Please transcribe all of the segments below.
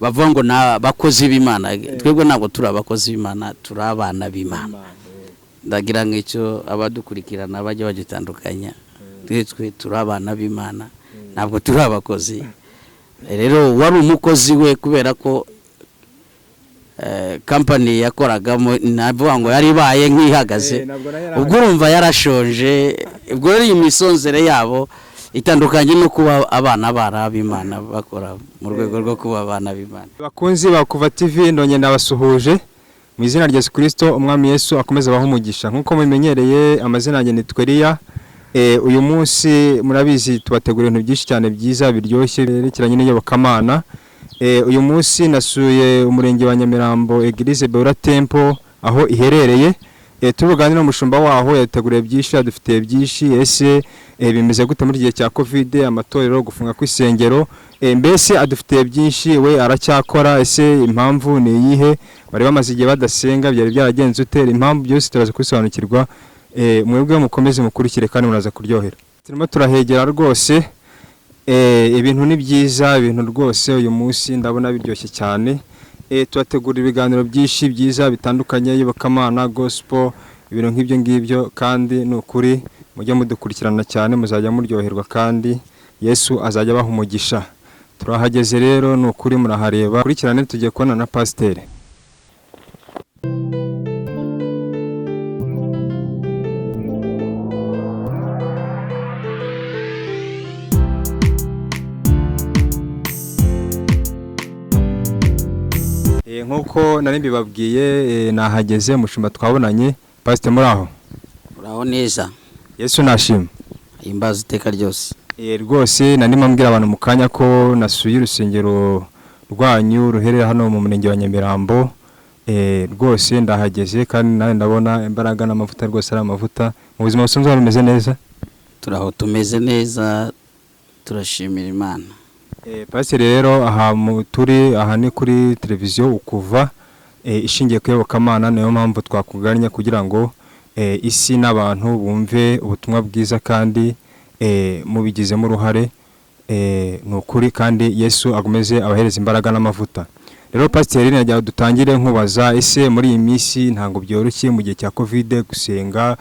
bavuga ngo na bakozi b'Imana twebwe ntabwo turi abakozi b'Imana turi abana b'Imana ndagira ngicyo abadukurikirana bajye bagitandukanya twe turi abana b'Imana ntabwo turi abakozi rero wari umukozi we kubera ko company yakoragamo navuga ngo yari baye nkihagaze ubwo urumva yarashonje ubwo ari imisonzere yabo itandukanye no kuba abana barab'Imana bakora mu rwego rwo kuba abana b'Imana. Bakunzi ba KUVA TV ndonye ndabasuhuje mu izina rya Yesu Kristo umwami Yesu akomeza abaho umugisha nkuko mumenyereye amazina yanjye ni Tweriya. Uyu munsi murabizi tubategura ibintu byinshi cyane byiza biryoshye berekeranye n'iyobokamana. Uyu munsi nasuye umurenge wa Nyamirambo Eglise Beura Temple aho iherereye. Tuvuganira n'umushumba waho yateguriye byinshi adufitiye byinshi ese bimeze gute muri gihe cya Covid amatorero gufunga kw'isengero mbese adufitiye byinshi we aracyakora ese impamvu ni iyihe bari bamaze igihe badasenga byari byaragenze utera impamvu byose turaza kubisobanukirwa mwebwe mukomeze mukurikire kandi muraza kuryohera. Turimo turahegera rwose ibintu ni byiza ibintu rwose uyu munsi ndabona biryoshye cyane. Tubategura ibiganiro byinshi byiza bitandukanye y'Iyobokamana gospel ibintu nk'ibyo ngibyo kandi ni ukuri mujye mudukurikirana cyane muzajya muryoherwa kandi Yesu azajya abaha umugisha. Turahageze rero ni ukuri murahareba kurikirane tugiye kubona na pasiteri. Nkuko nari mbibabwiye nahageze mushumba twabonanye pastor muraho neza Yesu nashima imbaza iteka ryose rwose nandi mambwira abantu mukanya ko nasuye urusengero rwanyu ruherera hano mu murenge wa Nyamirambo rwose ndahageze kandi nawe ndabona imbaraga n'amavuta rwose ari amavuta mu buzima busanzwe bimeze neza turaho tumeze neza turashimira Imana. Pastor rero aha turi aha ni kuri televiziyo KUVA ishingiye ku iyobokamana niyo mpamvu twakuganya kugira ngo isi n'abantu bumve ubutumwa bwiza kandi mubigizemo uruhare ni ukuri kandi Yesu agomeze abahereza imbaraga n'amavuta. Rero pastor najya dutangire nkubaza ese muri iyi minsi ntango byoroshye mu gihe cya Covid gusenga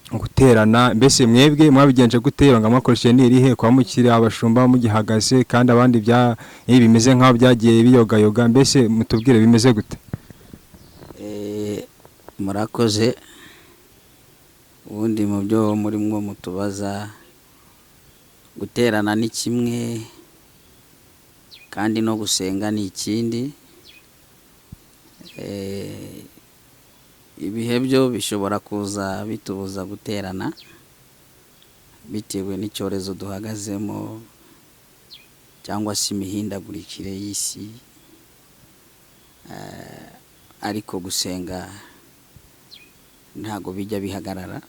guterana mbese mwebwe mwabigenje gutera ngo mwakoresheje n'irihe kwa mukire abashumba mugihagaze kandi abandi bya bimeze nkaho byagiye biyogayoga mbese mutubwire bimeze gute? Murakoze ubundi mu byo muri mwo mutubaza guterana ni kimwe kandi no gusenga ni ikindi. Ibihe byo bishobora kuza bitubuza guterana bitewe n'icyorezo duhagazemo cyangwa se imihindagurikire y'isi ariko gusenga ntago bijya bihagarara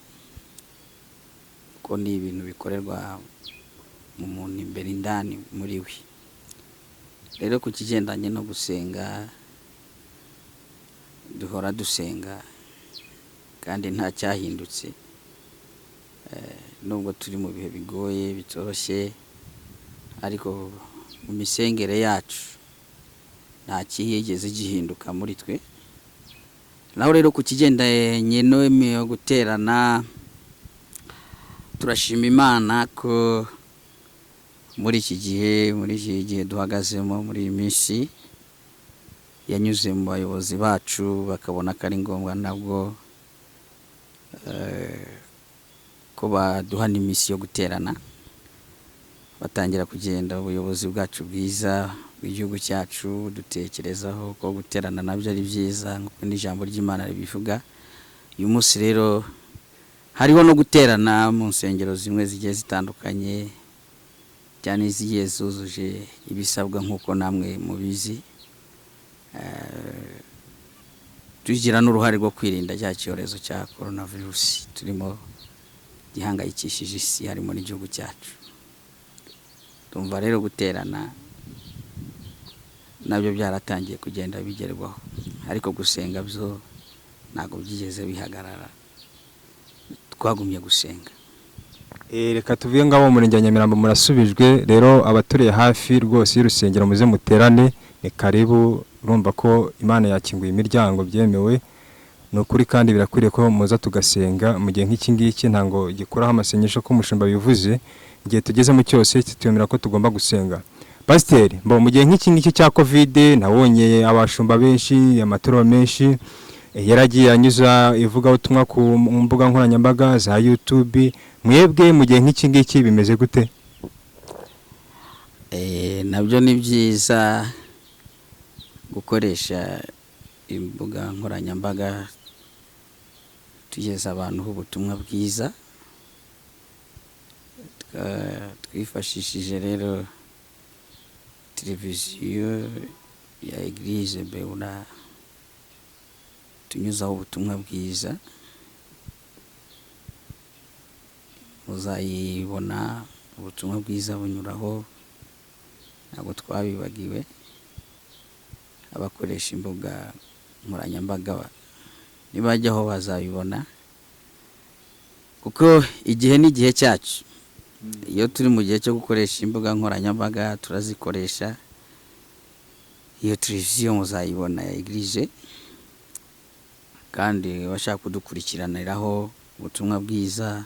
ko ni ibintu bikorerwa mu muntu imbere indani muri we. Rero ku kigendanye no gusenga duhora dusenga kandi nta cyahindutse nubwo turi mu bihe bigoye bitoroshye ariko mu misengere yacu nta kihigeze gihinduka muri twe. Naho rero ku kigendanye no guterana turashima Imana ko muri iki gihe duhagazemo muri iyi minsi yanyuze mu bayobozi bacu bakabona ko ari ngombwa nabwo ko baduha n'imisi yo guterana batangira kugenda ubuyobozi bwacu bwiza bw'igihugu cyacu dutekerezaho ko guterana nabyo ari byiza nk'uko n'ijambo ry'Imana ribivuga. Uyu munsi rero hariho no guterana mu nsengero zimwe zigiye zitandukanye cyane izigiye zuzuje ibisabwa nk'uko namwe mubizi. Tugira n'uruhare rwo kwirinda cya cyorezo cya coronavirus turimo gihangayikishije isi harimo n'igihugu cyacu. Tumva rero guterana nabyo byaratangiye kugenda bigerwaho ariko gusenga byo ntago byigeze bihagarara twagumye gusenga. Reka tuvuye ngabo mu murenge wa Nyamirambo murasubijwe rero abaturiye hafi rwose y'urusengero muze muterane ni karibu urumva ko Imana yakinguye imiryango byemewe no kuri kandi birakwiriye ko muza tugasenga mu gihe nk'iki ngiki ntango gikuraho amasengesho ko umushumba bivuze igihe tugezemo cyose twemera ko tugomba gusenga. Pasiteri mu gihe nk'iki ngiki cya covid nabonye abashumba benshi amaturo menshi yaragiye anyuza ivuga ubutumwa ku mbuga nkoranyambaga za YouTube mwebwe mu gihe nk'iki ngiki bimeze gute? Nabyo ni byiza gukoresha imbuga nkoranyambaga tugeza abantu ubutumwa bwiza. Twifashishije rero televiziyo ya Eglise Beura tunyuzaho ubutumwa bwiza, uzayibona ubutumwa bwiza bunyuraho, ntabwo twabibagiwe abakoresha imbuga nkoranyambaga nibajyaho bazabibona kuko igihe n'igihe cyacu. Iyo turi mu gihe cyo gukoresha imbuga nkoranyambaga turazikoresha. Iyo televiziyo muzayibona ya Eglise, kandi bashaka kudukurikiraniraho ubutumwa bwiza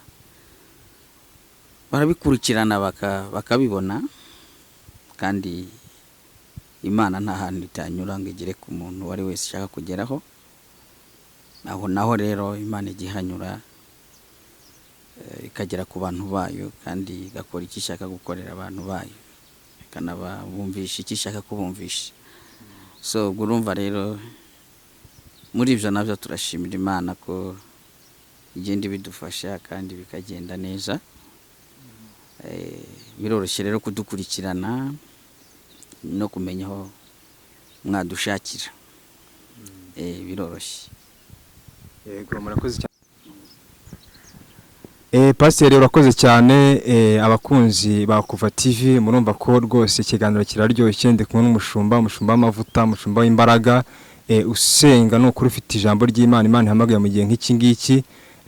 barabikurikirana bakabibona, kandi Imana nta hantu itanyura ngo igere ku muntu wari wese ishaka kugeraho. Naho rero Imana igihanyura ikagera ku bantu bayo kandi igakora icyo ishaka gukorera abantu bayo, ikanabumvisha icyo ishaka kubumvisha. So urumva rero muri ibyo nabyo turashimira Imana ko igenda bidufasha kandi bikagenda neza. Biroroshye rero kudukurikirana no kumenya aho mwadushakira. Biroroshye. Yego murakoze cyane. Pasiteri urakoze cyane. Abakunzi ba KUVA TV murumva ko rwose ikiganiro kiraryoshye ndi kumwe n'umushumba w'amavuta, umushumba w'imbaraga, usenga no kuri ufite ijambo ry'Imana Imana ihamagaye mu gihe nk'iki ngiki.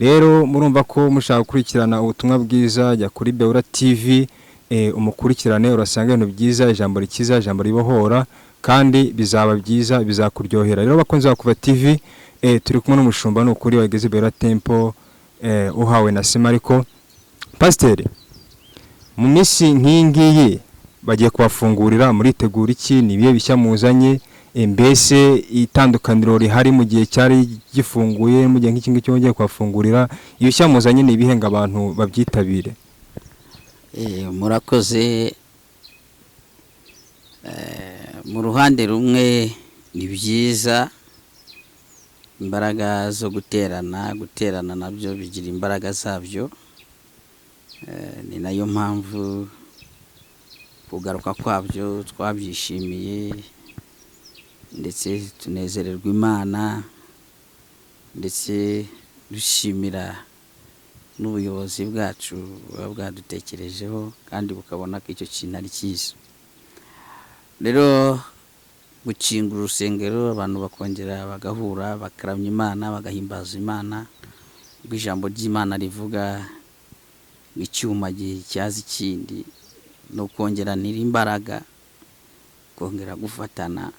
Rero murumva ko mushaka gukurikirana ubutumwa bwiza jya kuri Beura TV, umukurikirane urasanga ibintu byiza, ijambo rikiza, ijambo ribohora, kandi bizaba byiza bizakuryohera. Rero bakunzi ba KUVA TV turi kumwe n'umushumba n'ukuri wageze Beura Temple uhawe na Semariko. Pasiteri mu minsi nk'ingiyi bagiye kubafungurira muritegura iki? Ni ibihe bishya muzanye? Mbese itandukaniro rihari mu gihe cyari gifunguye mu gihe nk'iki ngiki bagiye kubafungurira, ibishya muzanye ni ibihe ngo abantu babyitabire? Murakoze. Mu ruhande rumwe ni byiza, imbaraga zo guterana nabyo bigira imbaraga zabyo. Ni nayo mpamvu kugaruka kwabyo twabyishimiye ndetse tunezererwa Imana, ndetse dushimira n'ubuyobozi bwacu buba bwadutekerejeho kandi bukabona ko icyo kintu ari cyiza. Rero gukinga urusengero abantu bakongera bagahura bakaramya Imana bagahimbaza Imana, ubwo ijambo ry'Imana rivuga icyuma cyazi ikindi no kongeranira imbaraga, kongera gufatana,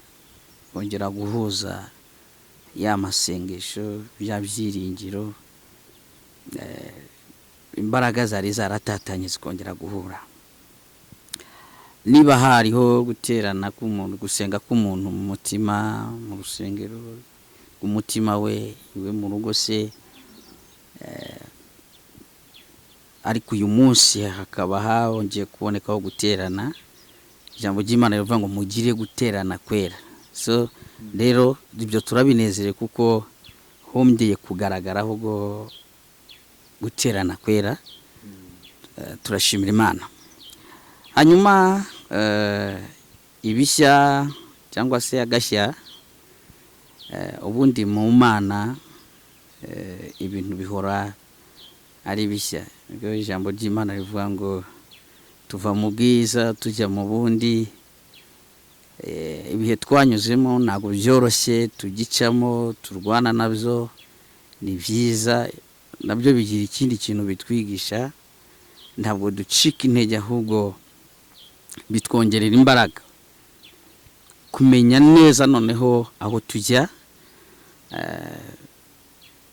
kongera guhuza ya masengesho, bya byiringiro, imbaraga zari zaratatanye zikongera guhura. Niba hariho guterana k'umuntu, gusenga k'umuntu mu mutima, mu rusengero, umutima we iwe mu rugo se, ariko uyu munsi hakaba hongeye kubonekaho guterana, ijambo ry'Imana rivuga ngo mugire guterana kwera. So rero ibyo turabinezere kuko hongeye kugaragaraho guterana kwera. Turashimira Imana. Hanyuma ibishya cyangwa se agashya, ubundi mu Mana ibintu bihora ari bishya. Ijambo ry'Imana rivuga ngo tuva mu bwiza tujya mu bundi. Ibihe twanyuzemo ntabwo byoroshye, tugicamo, turwana nabyo, ni byiza, nabyo bigira ikindi kintu bitwigisha. ntabwo ducika intege ahubwo bitwongerera imbaraga kumenya neza noneho aho tujya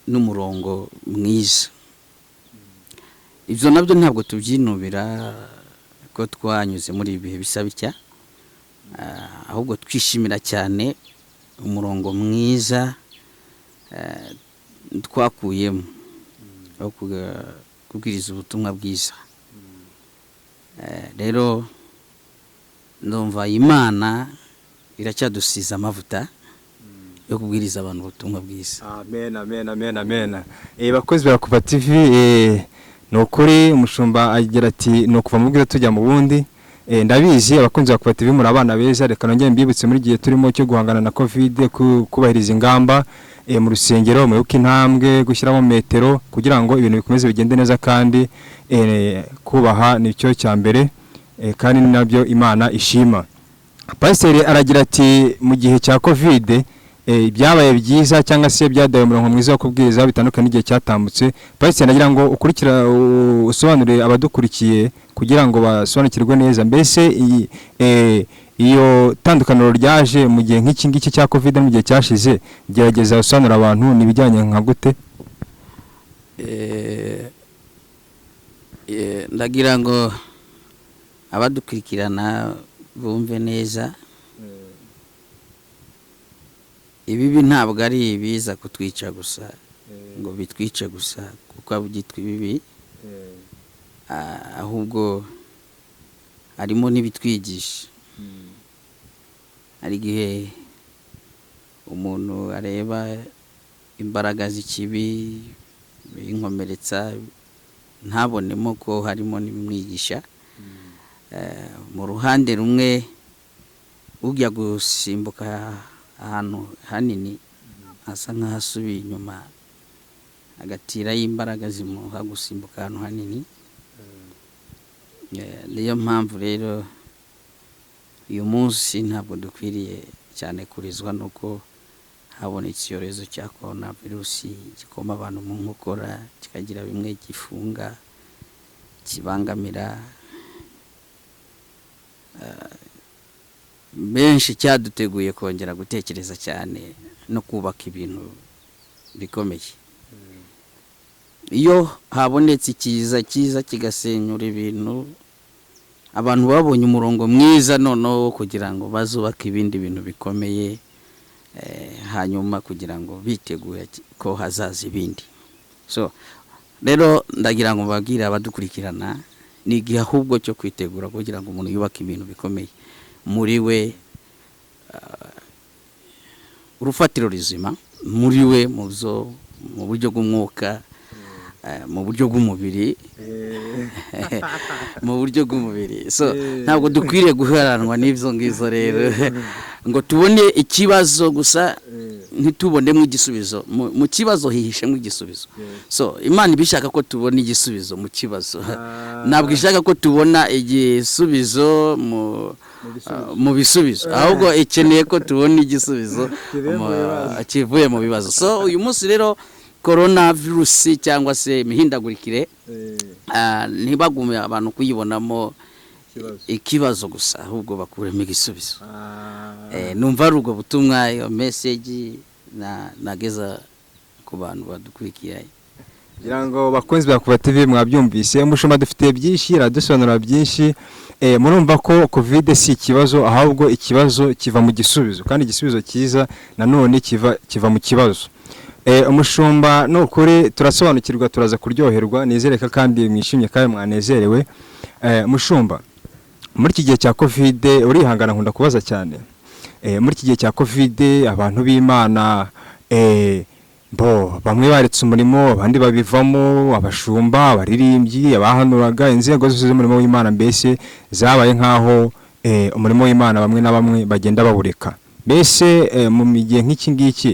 n'umurongo mwiza. Ibyo nabyo ntabwo tubyinubira ko twanyuze muri ibihe bisa bitya, ahubwo twishimira cyane umurongo mwiza twakuyemo aho kubwiriza ubutumwa bwiza. Rero ndumva Imana iracyadusiza amavuta yo kubwiriza abantu ubutumwa bwiza. Amen, amen, amen, amen. Bakozi ba KUVA TV, nukuri umushumba agira ati no kuva mu bwiza tujya mu bundi. Ndabizi abakunzi ba KUVA TV muri abana beza, reka nongeye mbibutse muri gihe turimo cyo guhangana na COVID, kubahiriza ingamba mu rusengero, mu yuko intambwe gushyiramo metero kugira ngo ibintu bikomeze bigende neza, kandi kubaha nicyo cya mbere, kandi nabyo Imana ishima. Pasiteri aragira ati mu gihe cya COVID byabaye byiza cyangwa se byadaye umurongo mwiza wo kubwiriza bitandukanye n'igihe cyatambutse. Pasiteri nagira ngo ukurikira usobanurire abadukurikiye kugira ngo basobanukirwe neza, mbese iyo tandukaniro ryaje mu gihe nk'iki ngiki cya COVID mu gihe cyashize, gerageza usobanurira abantu nibijyanye nka gute. Ndagira ngo abadukurikirana bumve neza, ibibi ntabwo ari ibiza kutwica gusa ngo bitwice gusa kuko byitwa ibibi, ahubwo harimo n'ibitwigisha. Hari igihe umuntu areba imbaraga z'ikibi binkomeretsa ntabonemo ko harimo n'ibimwigisha. Mu ruhande rumwe ujya gusimbuka ahantu hanini asa nk'ahasubiye inyuma, agatira y'imbaraga zimuha gusimbuka ahantu hanini. Niyo mpamvu rero uyu munsi ntabwo dukwiriye cyane kurizwa nuko habonetse icyorezo cya coronavirus gikoma abantu mu nkokora, kikagira bimwe gifunga, kibangamira benshi. Cyaduteguye kongera gutekereza cyane no kubaka ibintu bikomeye. Iyo habonetse ikiza kigasenyura ibintu, abantu babonye umurongo mwiza noneho kugira ngo bazubake ibindi bintu bikomeye, hanyuma kugira ngo bitegure ko hazaza ibindi. So rero ndagira ngo babwire abadukurikirana, ni igihe ahubwo cyo kwitegura kugira ngo umuntu yubake ibintu bikomeye muri we, urufatiro rizima muri we, mu buryo bw'umwuka, mu buryo bw'umubiri, mu buryo bw'umubiri. So ntabwo dukwiriye guharanwa n'ibyo ngizo rero ngo tubone ikibazo gusa ntitubonemo igisubizo. Mu kibazo hihishemo igisubizo. So Imana ibishaka ko tubona igisubizo mu kibazo, ntabwo ishaka ko tubona igisubizo mu bisubizo, ahubwo ikeneye ko tubona igisubizo kivuye mu bibazo. So uyu munsi rero coronavirus cyangwa se imihindagurikire, ntibagume abantu kuyibonamo ikibazo gusa, ahubwo bakuremo igisubizo. Numva ari ubwo butumwa, iyo message nageza ku bantu badukurikiye. Kugira ngo bakunzi ba KUVA TV mwabyumvise, umushumba dufite byinshi, aradusobanura byinshi. Murumva ko COVID si ikibazo, ahubwo ikibazo kiva mu gisubizo, kandi igisubizo cyiza nanone kiva mu kibazo. Umushumba nukuri turasobanukirwa, turaza kuryoherwa, nizereka kandi mwishimye kandi mwanezerewe. Mushumba, muri iki gihe cya COVID urihangana, nkunda kubaza cyane. Muri iki gihe cya COVID abantu b'Imana bamwe baretse umurimo, abandi babivamo, abashumba, abaririmbyi, abahanuraga, inzego zose z'umurimo w'Imana mbese zabaye nkaho umurimo w'Imana bamwe na bamwe bagenda bawureka. Mbese mu gihe nk'iki ngiki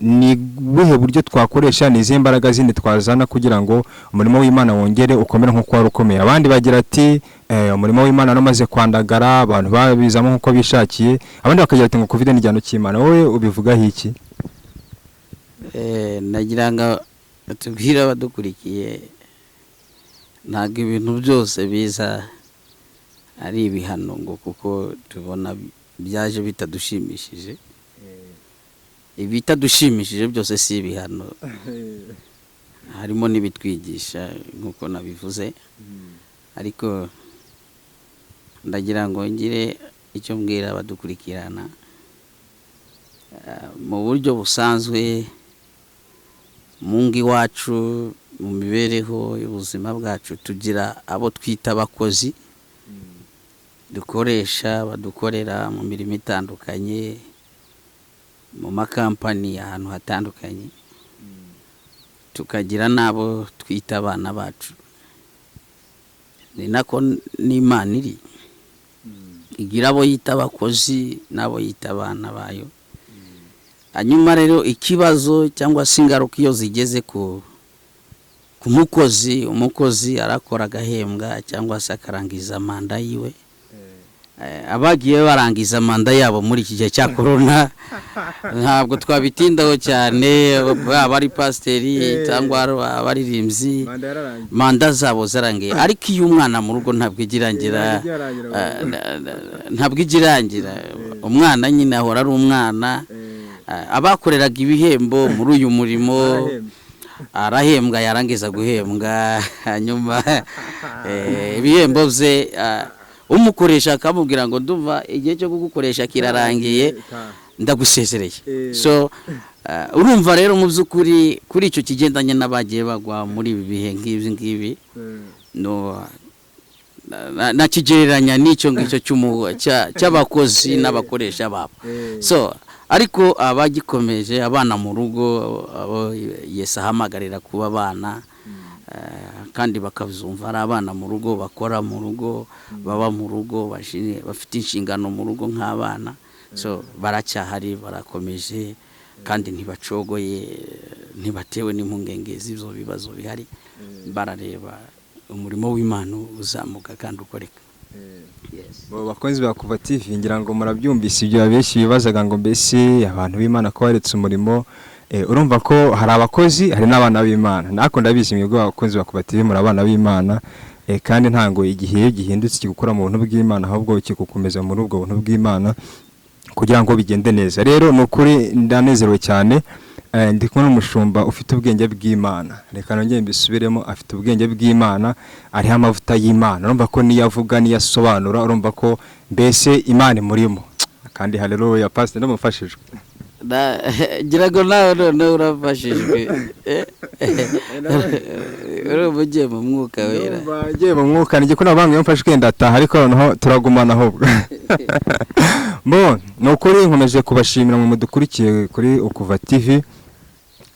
ni buhe buryo twakoresha, ni izihe mbaraga zindi twazana kugira ngo umurimo w'Imana wongere ukomere nk'uko wari ukomeye? Abandi bagira ati umurimo w'Imana namaze kwandagara, abantu babizamo nk'uko bishakiye, abandi bakagira ati ngo COVID ni igihano cy'Imana. Wowe ubivugaho iki? Nagira ngo atubwire abadukurikiye, ntabwo ibintu byose biza ari ibihano ngo kuko tubona byaje bitadushimishije. Ibitadushimishije byose si ibihano, harimo n'ibitwigisha nk'uko nabivuze. Ariko ndagira ngo ngire icyo mbwira abadukurikirana. Mu buryo busanzwe mu ngo iwacu, mu mibereho y'ubuzima bwacu, tugira abo twita abakozi dukoresha, badukorera mu mirimo itandukanye, mu makampani ahantu hatandukanye. Tukagira n'abo twita abana bacu. Ni nako n'Imana iri, igira abo yita abakozi n'abo yita abana bayo. Hanyuma rero ikibazo cyangwa se ingaruka iyo zigeze ku mukozi, umukozi arakora agahembwa cyangwa se akarangiza manda yiwe. Abagiye barangiza manda yabo muri iki gihe cya corona ntabwo twabitindaho cyane, abari pasiteri cyangwa abaririmbyi, manda zabo zarangiye. Ariko iyo umwana mu rugo ntabwo igirangira, umwana nyine ahora ari umwana. Abakoreraga ibihembo muri uyu murimo arahembwa, yarangiza guhembwa, hanyuma ibihembo bye umukoresha akamubwira ngo ndumva igihe cyo kugukoresha kirarangiye, ndagusezereye. So urumva rero mu by'ukuri kuri icyo kigendanye n'abagiye bagwa muri ibi bihe ngibi no nakigereranya n'icyo ngicyo cy'abakozi n'abakoresha babo. So ariko abagikomeje abana mu rugo, abo Yesu ahamagarira kuba abana, kandi bakazumva ari abana mu rugo, bakora mu rugo, baba mu rugo, bafite inshingano mu rugo nk'abana. So baracyahari, barakomeje, kandi ntibacogoye, ntibatewe n'impungenge z'ibyo bibazo bihari. Barareba umurimo w'Imana uzamuka kandi ukoreka. Bakunzi ba KUVA TV, ngira ngo murabyumvise ibyo abenshi bibazaga ngo mbese abantu b'Imana ko baretse umurimo. Urumva ko hari abakozi, hari n'abana b'Imana. Nako ndabizi mwebwe abakunzi ba KUVA TV muri abana b'Imana, kandi ntango igihe gihindutse kigukora mu buntu bw'Imana, ahubwo kigukomeza muri ubwo buntu bw'Imana kugira ngo bigende neza. Rero nukuri ndanezerewe cyane, ndi kumwe n'umushumba ufite ubwenge bw'Imana. Reka nongeye mbisubiremo, afite ubwenge bw'Imana, ariho amavuta y'Imana. Urumva ko niyo avuga, niyo asobanura, urumva ko mbese Imana imurimo. Kandi haleluya, pastor ndamufashijwe. Gira ngo nawe urafashijwe. Urubugiye mu mwuka wera. Bagiye mu mwuka, nige ko nabantu yamfashwe ndataha, ariko noneho turagumana ahubwo. Nukuri nkomeje kubashimira mu mudukurikiye kuri KUVA TV.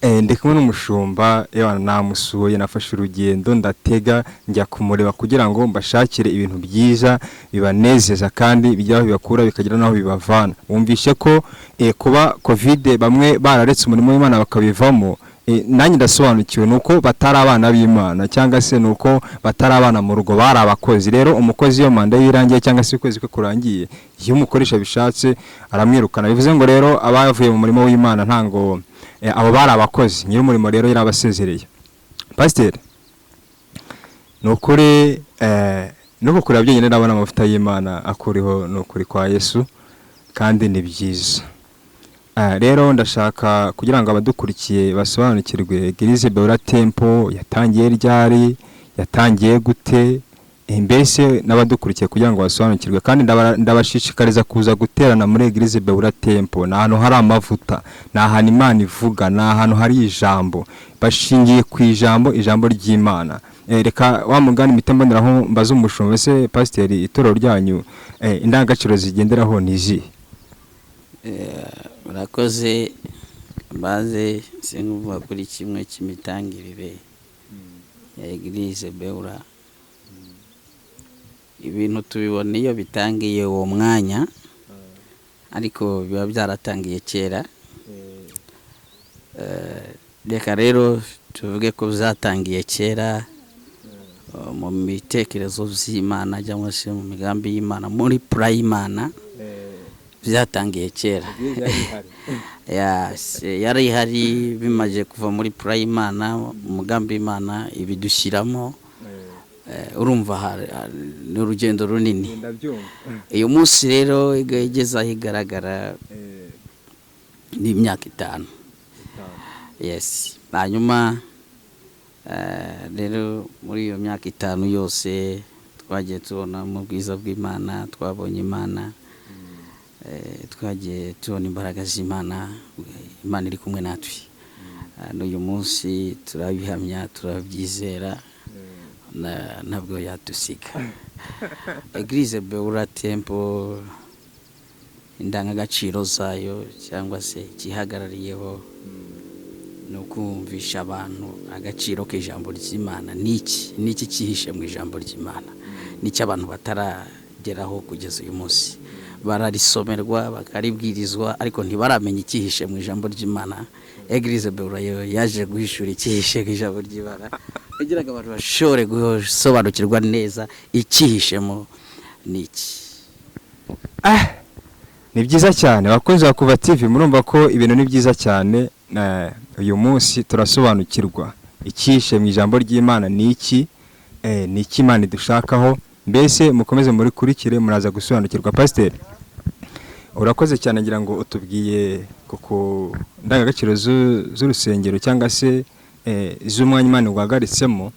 Ndi kumwe n'umushumba, namusuye, nafashe urugendo ndatega njya kumureba kugira ngo mbashakire ibintu byiza bibanezeza kandi bijyaho bibakura bikagira naho bibavana. Wumvishe ko kuba covid bamwe bararetse umurimo w'Imana bakabivamo, nanjye ndasobanukiwe nuko batari abana b'Imana, cyangwa se nuko batari abana mu rugo, bari abakozi. Rero umukozi iyo manda yirangiye cyangwa se ukwezi kwe kurangiye, iyo umukoresha bishatse aramwirukana. Bivuze ngo rero abavuye mu murimo w'Imana ntango abo bari abakozi, nyiri umurimo rero yarabasezereye. Pastor, nukuri nuko kuri abyenyine ndabona amavuta y'Imana akuriho nukuri kwa Yesu, kandi ni byiza. Rero ndashaka kugira ngo abadukurikiye basobanukirwe Eglise Beura Temple yatangiye ryari, yatangiye gute, mbese n'abadukurikiye kugira ngo basobanukirwe. Kandi ndabashishikariza kuza guterana muri Eglise Beura Temple. Ni ahantu hari amavuta, ni ahantu Imana ivuga, ni ahantu hari ijambo, bashingiye ku ijambo ry'Imana. Reka wa mugani mitemboneraho mbaza umushumba, ese pastor itorero ryanyu indangagaciro zigenderaho ni izihe? Urakoze. Baze sinkuvuga kuri kimwe cy'imitangirire ya Eglise Beura. Ibintu tubibona iyo bitangiye uwo mwanya, ariko biba byaratangiye kera. Reka rero tuvuge ko byatangiye kera mu mitekerezo by'Imana cyangwa se mu migambi y'Imana, muri PRIMANA byatangiye kera. Yari hari bimaje kuva muri PRIMANA, umugambi w'Imana ibidushyiramo, urumva ni urugendo runini. Uyu munsi rero igeze aho igaragara ni imyaka 5. Yes, hanyuma rero muri iyo myaka 5 yose twagiye tubona mu bwiza bw'Imana, twabonye Imana, twagiye tubona imbaraga z'Imana, Imana iri kumwe natwe. N'uyu munsi turabihamya, turabyizera, ntabwo yadusiga. Eglise Beura Temple indangagaciro zayo cyangwa se kihagarariyeho no kumvisha abantu agaciro k'ijambo ry'Imana. Niki cyihishe mu ijambo ry'Imana, niki abantu batarageraho kugeza uyu munsi. Bararisomerwa bakaribwirizwa ariko ntibaramenya icyihishe mu ijambo ry'Imana. Eglise Beura yaje guhishura icyihishe mu ijambo ry'Imana kugira ngo abantu bashobore gusobanukirwa neza icyihishemo niki. Ni byiza cyane bakunze KUVA TV, murumva ko ibintu ni byiza cyane. Uyu munsi turasobanukirwa icyihishe mu ijambo ry'Imana niki, niki Imana idushakaho. Mbese mukomeze muri kurikire muraza gusobanukirwa. Pastor, urakoze cyane, ngira ngo utubwiye kuko ndangagaciro z'urusengero cyangwa se z'umwanya Imana wagaritsemo,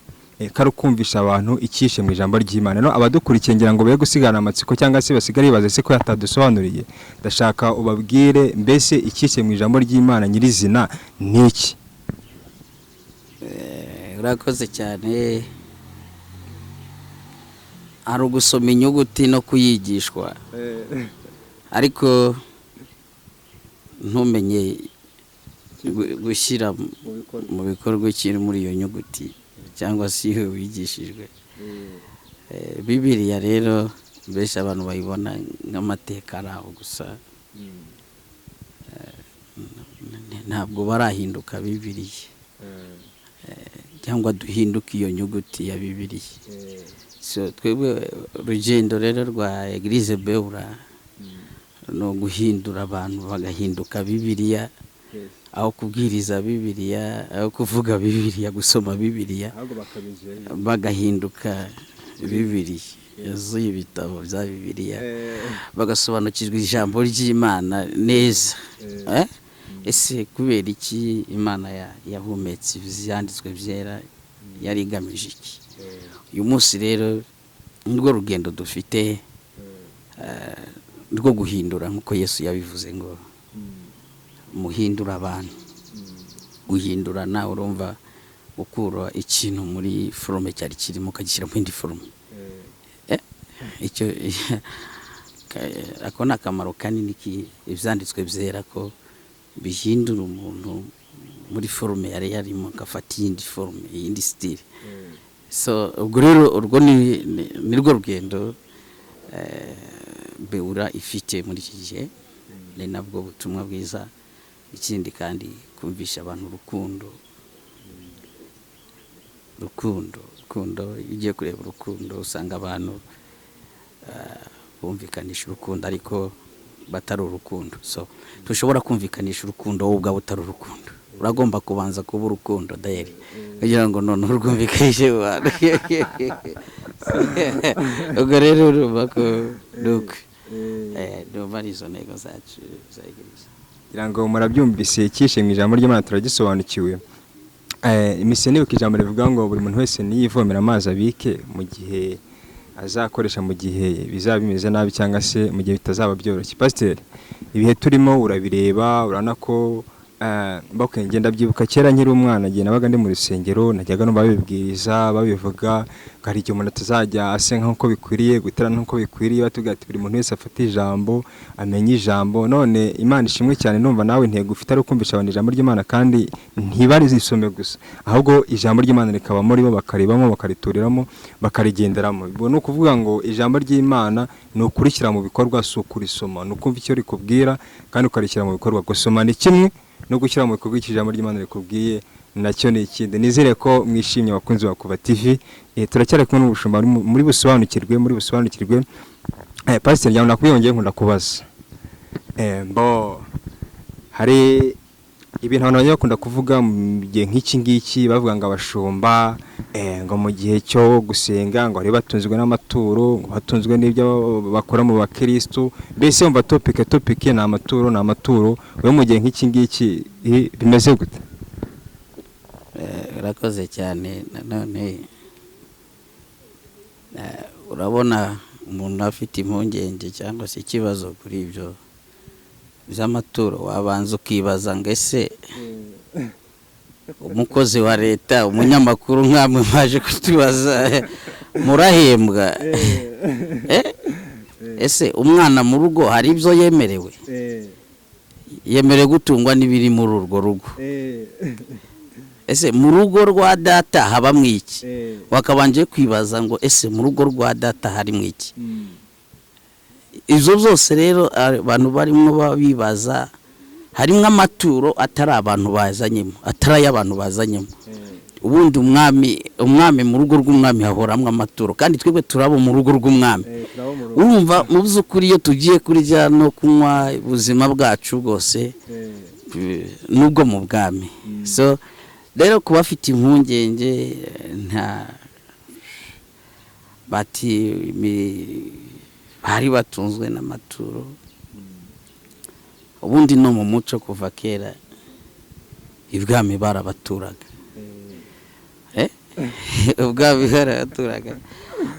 karukumvisha abantu icyihishe mu ijambo ry'Imana. No abadukurikiye ngira ngo be gusigana amatsiko cyangwa se basigare bibaza se ko yatadusobanuriye. Ndashaka ubabwire mbese icyihishe mu ijambo ry'Imana nyirizina niki. Urakoze cyane. Ari ugusoma inyuguti no kuyigishwa, ariko ntumenye gushyira mu bikorwa kiri muri iyo nyuguti cyangwa se iyo wigishijwe. Bibiliya rero benshi abantu bayibona nk'amateka araho gusa, ntabwo barahinduka Bibiliya cyangwa duhinduka iyo nyuguti ya Bibiliya. So twebwe urugendo rero rwa Eglise Beura no guhindura abantu bagahinduka Bibiliya, aho kubwiriza Bibiliya, aho kuvuga Bibiliya, gusoma Bibiliya, bagahinduka Bibiliya, yuzuye ibitabo bya Bibiliya, bagasobanukirwa ijambo ry'Imana neza. Ese kubera iki Imana yahumetse ibyanditswe byera yari igamije iki? Uyu munsi rero nirwo rugendo dufite rwo guhindura, nk'uko Yesu yabivuze ngo muhindura abantu. Guhindurana urumva gukura ikintu muri forume cyari kirimo ukagishyira mu yindi forume. Icyo ako ni akamaro kanini ibyanditswe byera ko bihindura umuntu muri forume yari yarimo agafata iyindi forume, iyindi style. So ubwo rero urwo nirwo rugendo Beura ifite muri iki gihe, ni nabwo butumwa bwiza. Ikindi kandi kumvisha abantu urukundo. Ugiye kureba urukundo usanga abantu bumvikanisha urukundo ariko batari urukundo. So tushobora kumvikanisha urukundo wowe ubwawe utari urukundo. Uragomba kubanza kuba urukundo dayeri kugira ngo none urwumvikanishe abantu. Ubwo rero urumva ko ndumva ari izo ntego zacu za Eglise. Ngira ngo murabyumvise icyihishe mu ijambo ry'Imana turagisobanukiwe. Imise nibuka ijambo rivuga ngo buri muntu wese niyivomera amazi abike mu gihe azakoresha, mu gihe bizaba bimeze nabi cyangwa se mu gihe bitazaba byoroshye. Pastor, ibihe turimo urabireba, urana ko ngenda byibuka kera nkiri umwana, gihe nabaga ndi mu rusengero najyaga no babibwiriza babivuga, hari igihe umuntu atazajya asenga nk'uko bikwiriye, guterana nk'uko bikwiriye, batubwira ati buri muntu wese afata ijambo, amenye ijambo. None Imana ishimwe cyane, numva nawe intego ufite ari ukumvisha abantu ijambo ry'Imana kandi ntibarizisome gusa, ahubwo ijambo ry'Imana rikaba muri bo, bakaribamo, bakarituriramo, bakarigenderamo. Ubwo ni ukuvuga ngo ijambo ry'Imana ni ukurikira mu bikorwa, si ukurisoma. Ni ukumva icyo rikubwira kandi ukarishyira mu bikorwa. Gusoma ni kimwe, no gushyira mu bikorwa ijambo ry'Imana rikubwiye nacyo ni ikindi. Nizere ko mwishimye abakunzi ba KUVA TV. Turacyari kumwe n'ubushumba muri busobanukirwe. Pastor, njya nakubiyongeye nkunda kubaza. Hari ibintu abantu bakunda kuvuga mu gihe nk'iki ngiki bavuga ngo abashumba ngo mu gihe cyo gusenga ngo bari batunzwe n'amaturo, ngo batunzwe n'ibyo bakora mu bakristo, mbese umva topic ni amaturo. Wowe mu gihe nk'iki ngiki bimeze gute? Urakoze cyane. Nanone urabona umuntu afite impungenge cyangwa se ikibazo kuri ibyo by'amaturo, wabanza ukibaza ngo ese umukozi wa leta, umunyamakuru nkamwe mwaje kutubaza murahembwa? Ese umwana mu rugo hari ibyo yemerewe gutungwa n'ibiri muri urwo rugo? Ese mu rugo rwa data haba mwiki? Wakabanje kwibaza ngo ese mu rugo rwa data hari mwiki? Izo zose rero abantu barimo babibaza. Harimo amaturo atari abantu bazanyemo, atari y'abantu bazanyemo. Ubundi umwami mu rugo rw'umwami hahoramwe amaturo, kandi twebwe turabo mu rugo rw'umwami. Urumva mu by'ukuri iyo tugiye kurya no kunywa ubuzima bwacu bwose nubwo mu bwami. So rero kuba afite impungenge bari batunzwe n'amaturo. Ubundi no mu muco kuva kera ibwami barabaturaga. Ubwami barabaturaga.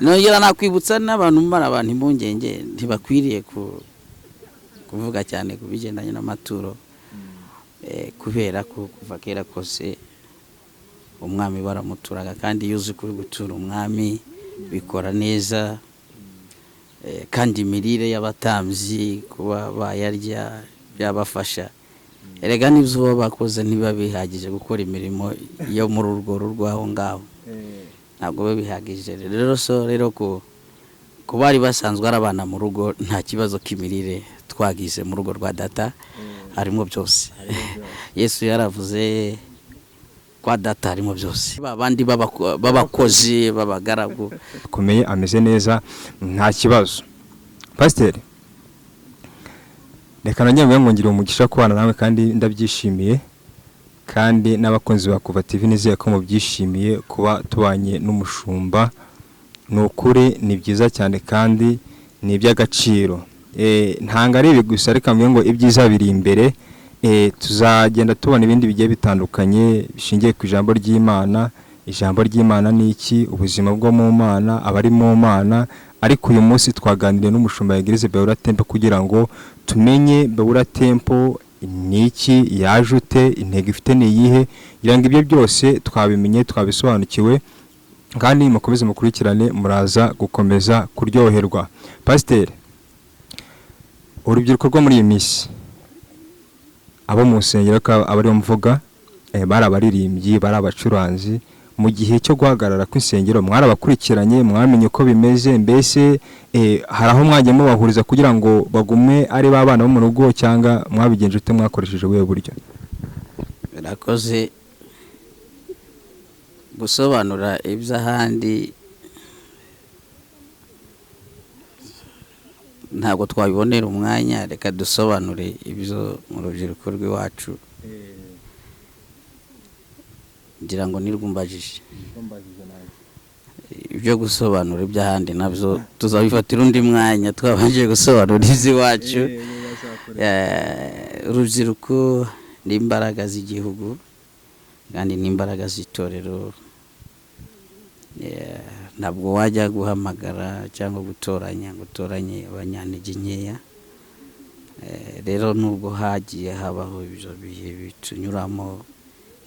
Nongera nakwibutsa n'abantu abantu impungenge ntibakwiriye kuvuga cyane ku bigendanye n'amaturo, kubera ko kuva kera kose umwami baramuturaga, kandi iyo uzi kuri gutura umwami bikora neza, kandi imirire y'abatambyi kuba bayarya byabafasha. Erega n'ibyo baba bakoze ntibiba bihagije gukora imirimo yo muri urwo rwaho ngaho, ntabwo biba bihagije. Rero ko bari basanzwe ari abana mu rugo, nta kibazo k'imirire twagize mu rugo rwa data, harimo byose. Yesu yaravuze kwa data harimo byose. Babandi b'abakozi b'abagaragu akomeye, ameze neza, nta kibazo. Pasiteri, reka nongere ngongere umugisha kubana nawe, kandi ndabyishimiye, kandi n'abakunzi ba KUVA TV nizeye ko mubyishimiye kuba tubanye n'umushumba. Ni ukuri ni byiza cyane kandi ni iby'agaciro. Ntanga ari ibi gusa, reka mvuge ngo ibyiza biri imbere. Tuzagenda tubona ibindi bigiye bitandukanye bishingiye ku ijambo ry'Imana. Ijambo ry'Imana ni iki? Ubuzima bwo mu Mana, abari mu Mana. Ariko uyu munsi twaganiriye n'umushumba Eglise Beura Temple kugira ngo tumenye Beura Temple ni iki, yaje ute, intego ifite ni iyihe, kugira ngo ibyo byose twabimenye, twabisobanukiwe, kandi mukomeze mukurikirane, muraza gukomeza kuryoherwa. Pasiteri, urubyiruko rwo muri iyi minsi, abo mu nsengero abari mvuga, bari abaririmbyi, bari abacuranzi, mu gihe cyo guhagarara kw'isengero mwarabakurikiranye, mwamenye uko bimeze, mbese hari aho mwagiye mubahuriza kugira ngo bagume ari babana bo mu rugo, cyangwa mwabigenje ute, mwakoresheje ubuhe buryo? Birakoze gusobanura iby'ahandi ntabwo twabibonera umwanya, reka dusobanure ibyo mu rubyiruko rw'iwacu. Ngira ngo nirwumbajije ibyo gusobanura iby'ahandi nabyo tuzabifatira undi mwanya, twabanje gusobanura iby'iwacu. Urubyiruko ni imbaraga z'igihugu kandi ni imbaraga z'itorero. Ntabwo wajya guhamagara cyangwa gutoranya abanyantege nkeya. Rero nubwo hagiye habaho ibyo bihe bitunyuramo,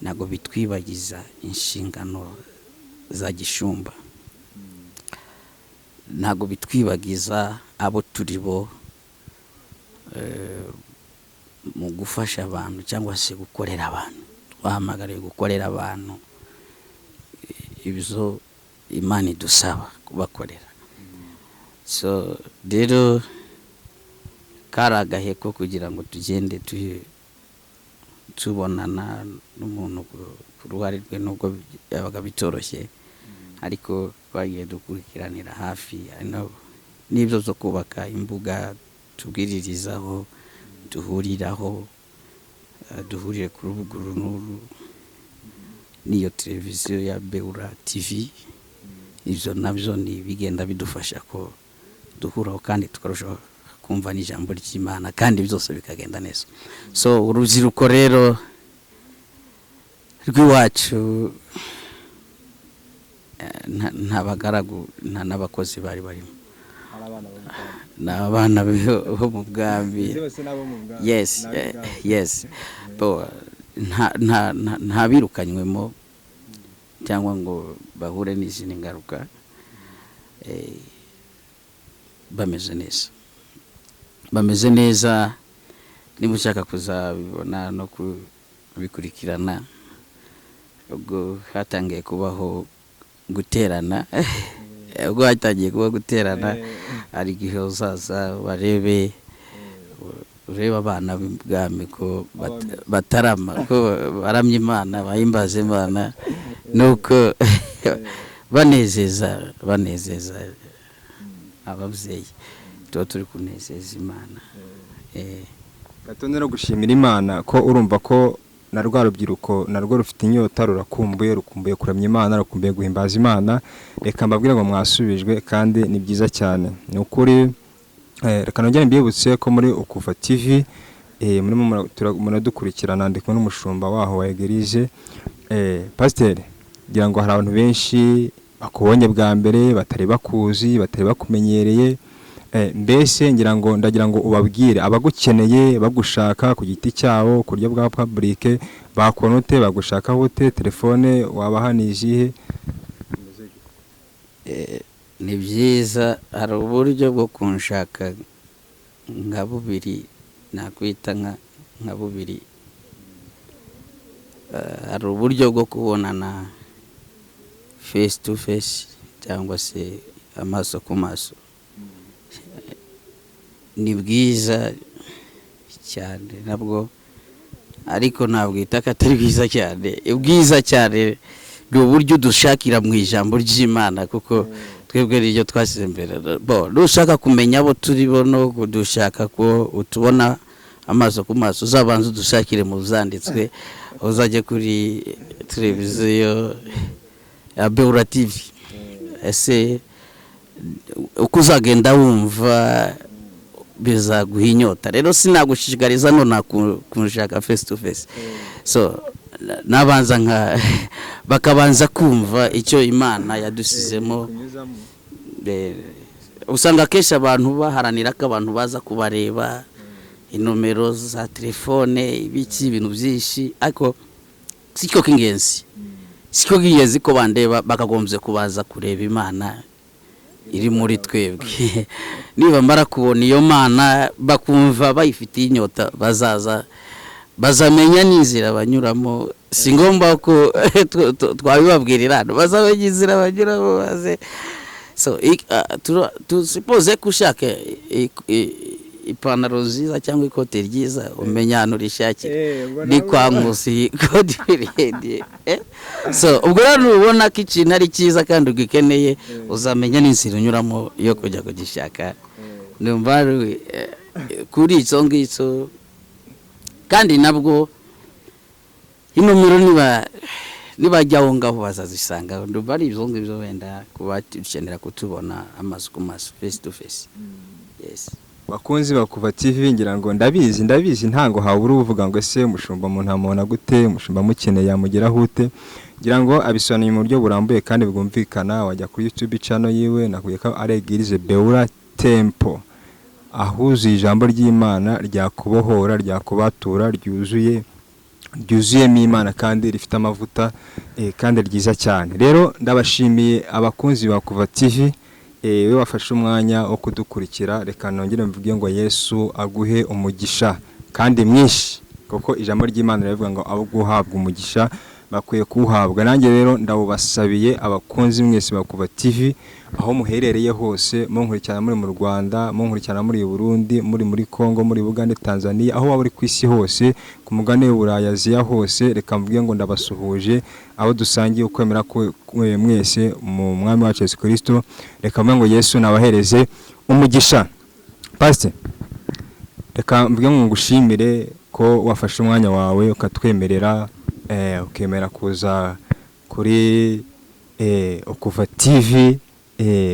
ntabwo bitwibagiza inshingano za gishumba, ntabwo bitwibagiza abo turi bo mu gufasha abantu cyangwa se gukorera abantu. Twahamagariye gukorera abantu ibyo Imana idusaba kubakorera. So rero kari agahe ko kugira ngo tugende tubonana n'umuntu ku ruhare rwe, nubwo yabaga bitoroshye, ariko twagiye dukurikiranira hafi n'ibyo zo kubaka imbuga tubwiririzaho, duhuriraho, duhuriye ku rubuga n'uru n'iyo televiziyo ya Beura TV. Ibyo nabyo ni bigenda bidufasha ko duhuraho kandi tukarushaho kumva n'ijambo ry'Imana kandi byose bikagenda neza. So urubyiruko rero rw'iwacu nta bagaragu nta n'abakozi bari barimo, n'abana bo mu bwami. Yes, yes. Nta birukanywemo cyangwa ngo bahure n'izindi ngaruka, bameze neza. Niba ushaka kuzabibona no kubikurikirana, ubwo hatangiye kubaho guterana ubwo hatangiye kuba guterana, hari igihe uzaza ureba abana b'ibwami ko batarama, ko baramya Imana, bahimbaza Imana, nuko banezeza ababyeyi. Tuba turi kunezeza Imana. Gatonde no gushimira Imana ko urumva ko na rwa rubyiruko narwo rufite inyota, rukumbuye kuramya Imana, rukumbuye guhimbaza Imana. Reka mbabwire ngo mwasubijwe kandi ni byiza cyane. Ni ukuri. Reka nongere mbibutse ko muri KUVA TV muradukurikirana, ndi kumwe n'umushumba waho wa Eglise. Pasteur, ngira ngo hari abantu benshi bakubonye bwa mbere, batari bakuzi, batari bakumenyereye. Mbese ndagira ngo ubabwire abagukeneye, bagushaka ku giti cyabo, ku buryo bwa public, bakonote, bagushaka hote, telefone wabaha nizihe? Ni byiza, hari uburyo bwo kunshaka nka bubiri, nakwita nka bubiri. Hari uburyo bwo kubonana face to face cyangwa se amaso ku maso. Ni bwiza cyane nabwo, ariko ntabwo itaka atari bwiza cyane. Ubwiza cyane ni uburyo dushakira mu ijambo ry'Imana, kuko twebwe n'iryo twasize imbere. Dushaka kumenya abo turi bo no dushaka ko utubona amaso ku maso, uzabanza udushakire mu zanditswe, uzajye kuri televiziyo ya Beura TV. Ese uko uzagenda wumva bizaguha inyota. Rero sinagushishikariza none kunshaka face to face. So nabanza bakabanza kumva icyo Imana yadusizemo. Usanga kesha abantu baharanira ko abantu baza kubareba, inomero za telefone, ibiki, ibintu byinshi, ariko siko kingenzi ko bandeba, bakagombye kubaza kureba Imana iri muri twebwe. Niba mara kubona iyo Mana bakumva bayifitiye inyota, bazamenya n'inzira banyuramo. Si ngombwa ko twabibabwirira, bazamenya inzira banyuramo baze. So suppose ko ushaka ipantaro nziza cyangwa ikote ryiza, umenya ahantu rishakira, ni kwa Nkusi kode birende. So ubwo rero ubona ko ikintu ari cyiza kandi ugikeneye, uzamenya n'inzira unyuramo yo kujya kugishaka. Ndumva kuri icyo ngicyo. Kandi nabwo inomero nibajya aho ngaho bazazisanga. Ndumva ari ibyo ngibyo wenda kuba dukenera kutubona amaso ku maso, face to face. Yes. Bakunzi ba KUVA TV, ngira ngo ndabizi ntango habura uvuga ngo ese umushumba umuntu amubona gute, umushumba mukeneye yamugeraho ute. Ngira ngo abisobanuye mu buryo burambuye kandi bwumvikana. Wajya kuri YouTube channel yiwe, nakuye ko ari Eglise Beura Temple, ahuzuye ijambo ry'Imana, ryakubohora, ryakubatura, ryuzuyemo Imana kandi rifite amavuta kandi ryiza cyane. Rero ndabashimiye abakunzi ba KUVA TV, we wafashe umwanya wo kudukurikira. Reka nongere mvuge ngo Yesu aguhe umugisha kandi mwinshi, kuko ijambo ry'Imana rivuga ngo abo guhabwa umugisha bakwiye kuwuhabwa. Nanjye rero ndawubasabiye abakunzi mwese ba KUVA TV, aho muherereye hose, munkurikirana muri mu Rwanda, munkurikirana muri Burundi, muri Kongo, muri Uganda, Tanzania, aho waba uri ku isi hose, ku mugane w'Uburayi, Aziya hose. Reka mvuge ngo ndabasuhuje abo dusangiye ukwemera ko mwese mu mwami wacu Yesu Kristo. Reka mvuge ngo Yesu nabahereze umugisha. Pastor, reka mvuge ngo ngushimire ko wafashe umwanya wawe ukatwemerera ukemera kuza kuri KUVA TV,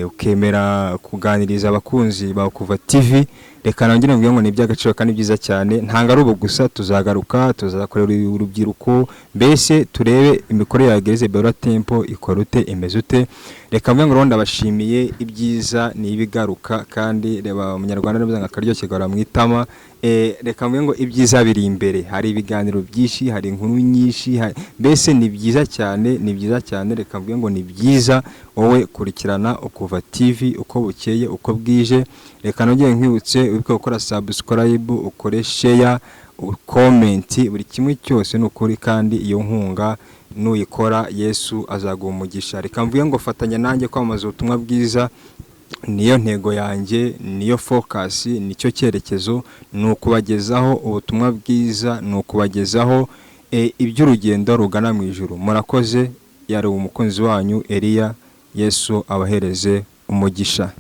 ukemera kuganiriza abakunzi ba KUVA TV. Reka nongere mbwiye ngo ni iby'agaciro kandi byiza cyane. Ntanga ari ubu gusa, tuzagaruka tuzakorera urubyiruko, mbese turebe imikorere ya Gereze Bella Temple ikorute imeze ute. Reka mbwiye ngo ronda bashimiye ibyiza ni ibigaruka, kandi reba umunyarwanda neza ngakaryoshye gora mwitama. Reka mbwiye ngo ibyiza biri imbere, hari ibiganiro byinshi, hari inkuru nyinshi, mbese ni byiza cyane, ni byiza cyane. Reka mbwiye ngo ni byiza wowe kurikirana KUVA TV uko bukeye uko bwije. Reka nongeye nkwibutse wibuke gukora subscribe, ukore share, comment, buri kimwe cyose n'ukuri, kandi iyo nkunga nuyikora Yesu azaguha umugisha. Reka mvuye ngo fatanya nanjye kwamaza ubutumwa bwiza, niyo ntego yanjye, niyo focus, nicyo cyerekezo, nukubagezaho ubutumwa bwiza, nukubagezaho iby'urugendo rugana mu ijuru. Murakoze, yari umukunzi wanyu Elia. Yesu abahereze umugisha.